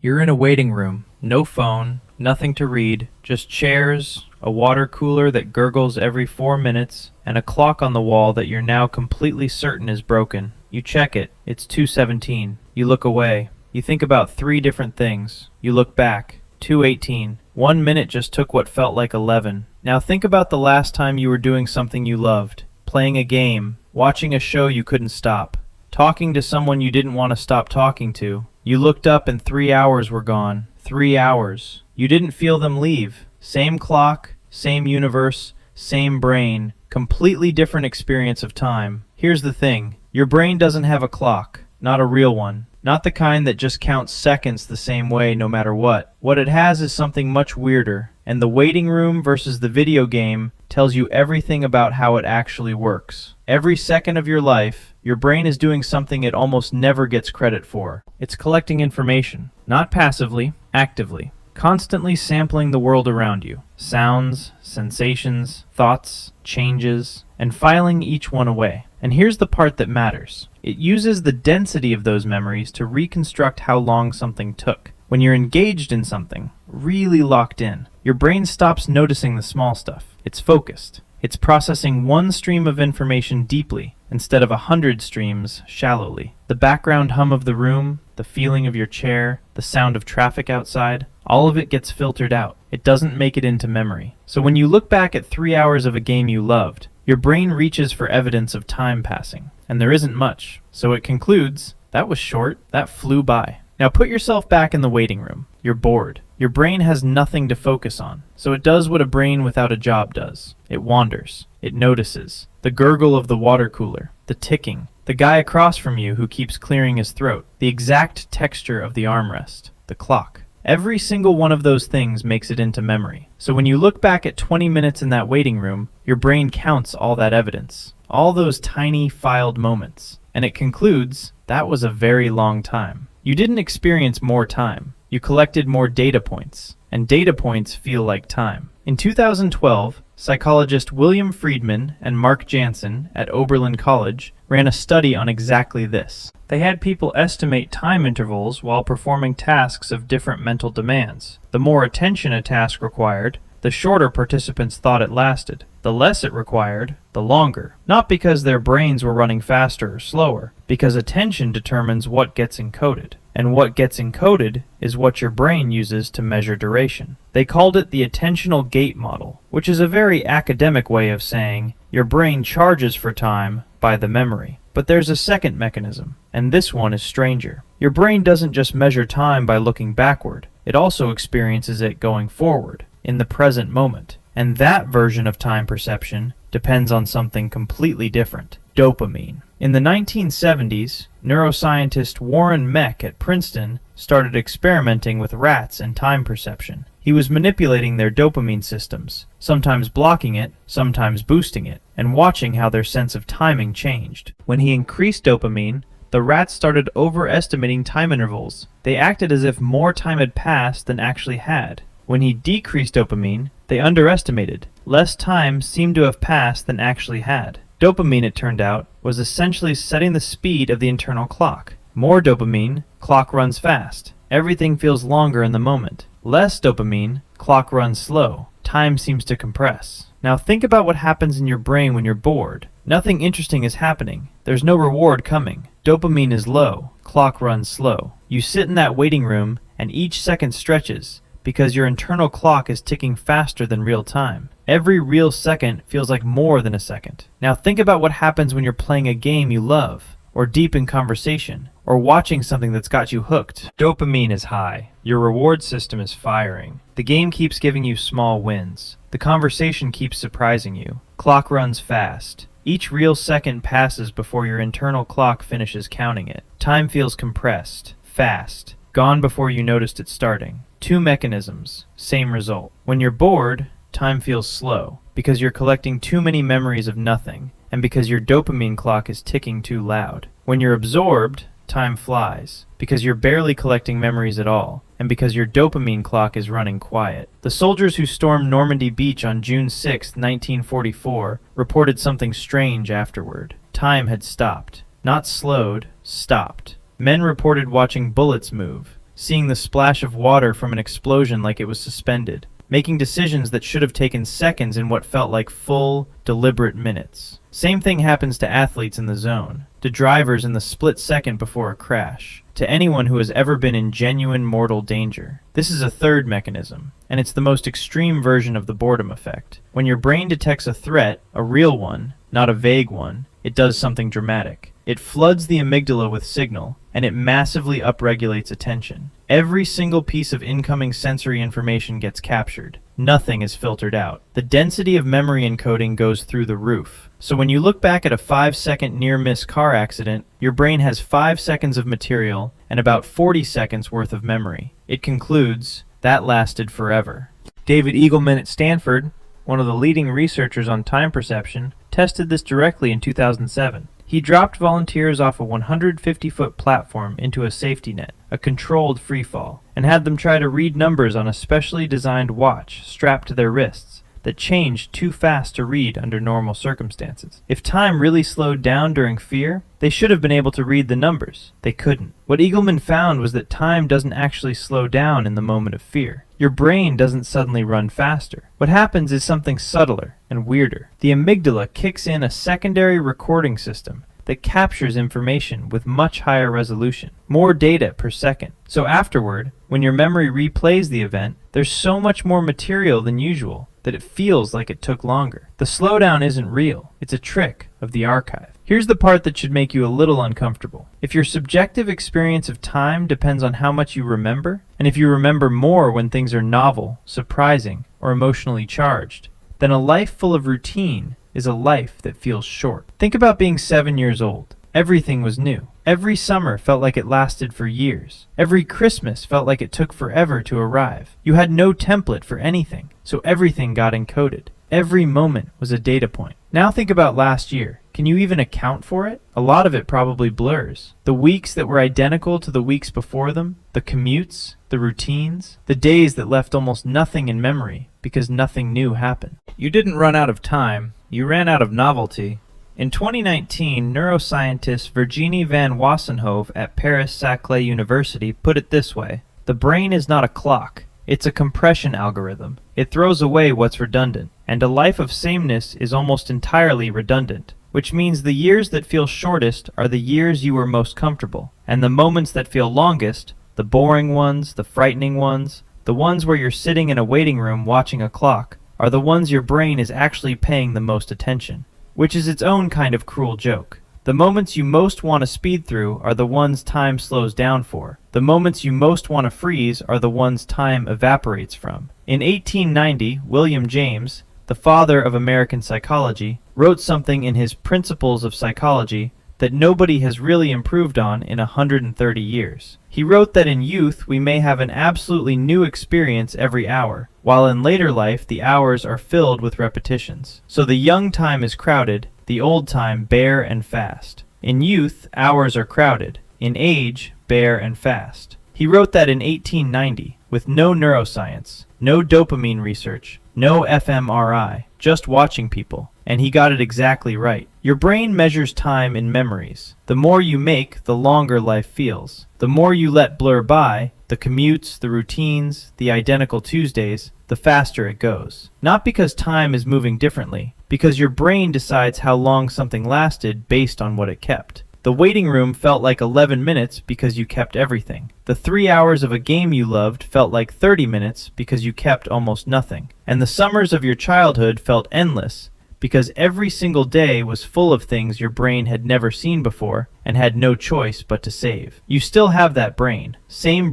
You're in a waiting room. No phone, nothing to read, just chairs, a water cooler that gurgles every 4 minutes, and a clock on the wall that you're now completely certain is broken. You check it. It's 2:17. You look away. You think about three different things. You look back. 2:18. 1 minute just took what felt like 11. Now think about the last time you were doing something you loved. Playing a game, watching a show you couldn't stop, talking to someone you didn't want to stop talking to. You looked up and 3 hours were gone. 3 hours. You didn't feel them leave. Same clock, same universe, same brain, completely different experience of time. Here's the thing. Your brain doesn't have a clock. Not a real one. Not the kind that just counts seconds the same way no matter what. What it has is something much weirder, and the waiting room versus the video game tells you everything about how it actually works. Every second of your life, your brain is doing something it almost never gets credit for. It's collecting information, not passively, actively, constantly sampling the world around you. Sounds, sensations, thoughts, changes, and filing each one away. And here's the part that matters. It uses the density of those memories to reconstruct how long something took. When you're engaged in something, really locked in, your brain stops noticing the small stuff. It's focused. It's processing one stream of information deeply instead of 100 streams shallowly. The background hum of the room, the feeling of your chair, the sound of traffic outside, all of it gets filtered out. It doesn't make it into memory. So when you look back at 3 hours of a game you loved, your brain reaches for evidence of time passing, and there isn't much. So it concludes, that was short, that flew by. Now put yourself back in the waiting room. You're bored. Your brain has nothing to focus on, so it does what a brain without a job does. It wanders. It notices. The gurgle of the water cooler, the ticking, the guy across from you who keeps clearing his throat, the exact texture of the armrest, the clock. Every single one of those things makes it into memory. So when you look back at 20 minutes in that waiting room, your brain counts all that evidence, all those tiny filed moments, and it concludes, that was a very long time. You didn't experience more time. You collected more data points, and data points feel like time. In 2012, psychologist William Friedman and Mark Jansen at Oberlin College ran a study on exactly this. They had people estimate time intervals while performing tasks of different mental demands. The more attention a task required, the shorter participants thought it lasted. The less it required, the longer. Not because their brains were running faster or slower, because attention determines what gets encoded. And what gets encoded is what your brain uses to measure duration. They called it the attentional gate model, which is a very academic way of saying your brain charges for time by the memory. But there's a second mechanism, and this one is stranger. Your brain doesn't just measure time by looking backward. It also experiences it going forward, in the present moment. And that version of time perception depends on something completely different: dopamine. In the 1970s, neuroscientist Warren Meck at Princeton started experimenting with rats and time perception. He was manipulating their dopamine systems, sometimes blocking it, sometimes boosting it, and watching how their sense of timing changed. When he increased dopamine, the rats started overestimating time intervals. They acted as if more time had passed than actually had. When he decreased dopamine, they underestimated. Less time seemed to have passed than actually had. Dopamine, it turned out, was essentially setting the speed of the internal clock. More dopamine, clock runs fast. Everything feels longer in the moment. Less dopamine, clock runs slow. Time seems to compress. Now think about what happens in your brain when you're bored. Nothing interesting is happening. There's no reward coming. Dopamine is low. Clock runs slow. You sit in that waiting room, and each second stretches, because your internal clock is ticking faster than real time. Every real second feels like more than a second. Now think about what happens when you're playing a game you love, or deep in conversation, or watching something that's got you hooked. Dopamine is high. Your reward system is firing. The game keeps giving you small wins. The conversation keeps surprising you. Clock runs fast. Each real second passes before your internal clock finishes counting it. Time feels compressed, fast, gone before you noticed it starting. Two mechanisms, same result. When you're bored, time feels slow, because you're collecting too many memories of nothing, and because your dopamine clock is ticking too loud. When you're absorbed, time flies, because you're barely collecting memories at all, and because your dopamine clock is running quiet. The soldiers who stormed Normandy Beach on June 6, 1944, reported something strange afterward. Time had stopped. Not slowed, stopped. Men reported watching bullets move, seeing the splash of water from an explosion like it was suspended, making decisions that should have taken seconds in what felt like full, deliberate minutes. Same thing happens to athletes in the zone, to drivers in the split second before a crash, to anyone who has ever been in genuine mortal danger. This is a third mechanism, and it's the most extreme version of the boredom effect. When your brain detects a threat, a real one, not a vague one, it does something dramatic. It floods the amygdala with signal, and it massively upregulates attention. Every single piece of incoming sensory information gets captured. Nothing is filtered out. The density of memory encoding goes through the roof. So when you look back at a 5-second near-miss car accident, your brain has 5 seconds of material and about 40 seconds worth of memory. It concludes, that lasted forever. David Eagleman at Stanford, one of the leading researchers on time perception, tested this directly in 2007. He dropped volunteers off a 150-foot platform into a safety net, a controlled free fall, and had them try to read numbers on a specially designed watch strapped to their wrists that changed too fast to read under normal circumstances. If time really slowed down during fear, they should have been able to read the numbers. They couldn't. What Eagleman found was that time doesn't actually slow down in the moment of fear. Your brain doesn't suddenly run faster. What happens is something subtler and weirder. The amygdala kicks in a secondary recording system that captures information with much higher resolution, more data per second. So afterward, when your memory replays the event, there's so much more material than usual that it feels like it took longer. The slowdown isn't real. It's a trick of the archive. Here's the part that should make you a little uncomfortable. If your subjective experience of time depends on how much you remember, and if you remember more when things are novel, surprising, or emotionally charged, then a life full of routine is a life that feels short. Think about being 7 years old. Everything was new. Every summer felt like it lasted for years. Every Christmas felt like it took forever to arrive. You had no template for anything, so everything got encoded. Every moment was a data point. Now think about last year. Can you even account for it? A lot of it probably blurs. The weeks that were identical to the weeks before them, the commutes, the routines, the days that left almost nothing in memory because nothing new happened. You didn't run out of time, you ran out of novelty. In 2019, neuroscientist Virginie van Wassenhove at Paris-Saclay University put it this way: the brain is not a clock, it's a compression algorithm. It throws away what's redundant, and a life of sameness is almost entirely redundant, which means the years that feel shortest are the years you were most comfortable, and the moments that feel longest, the boring ones, the frightening ones, the ones where you're sitting in a waiting room watching a clock, are the ones your brain is actually paying the most attention. Which is its own kind of cruel joke. The moments you most want to speed through are the ones time slows down for. The moments you most want to freeze are the ones time evaporates from. In 1890, William James, the father of American psychology, wrote something in his Principles of Psychology that nobody has really improved on in 130 years. He wrote that in youth we may have an absolutely new experience every hour, while in later life the hours are filled with repetitions. So the young time is crowded, the old time bare and fast. In youth, hours are crowded. In age, bare and fast. He wrote that in 1890, with no neuroscience, no dopamine research, no fMRI, just watching people. And he got it exactly right. Your brain measures time in memories. The more you make, the longer life feels. The more you let blur by, the commutes, the routines, the identical Tuesdays, the faster it goes. Not because time is moving differently, because your brain decides how long something lasted based on what it kept. The waiting room felt like 11 minutes because you kept everything. The 3 hours of a game you loved felt like 30 minutes because you kept almost nothing. And the summers of your childhood felt endless because every single day was full of things your brain had never seen before and had no choice but to save. You still have that brain, same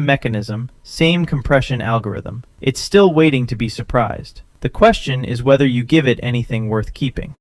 mechanism, same compression algorithm. It's still waiting to be surprised. The question is whether you give it anything worth keeping.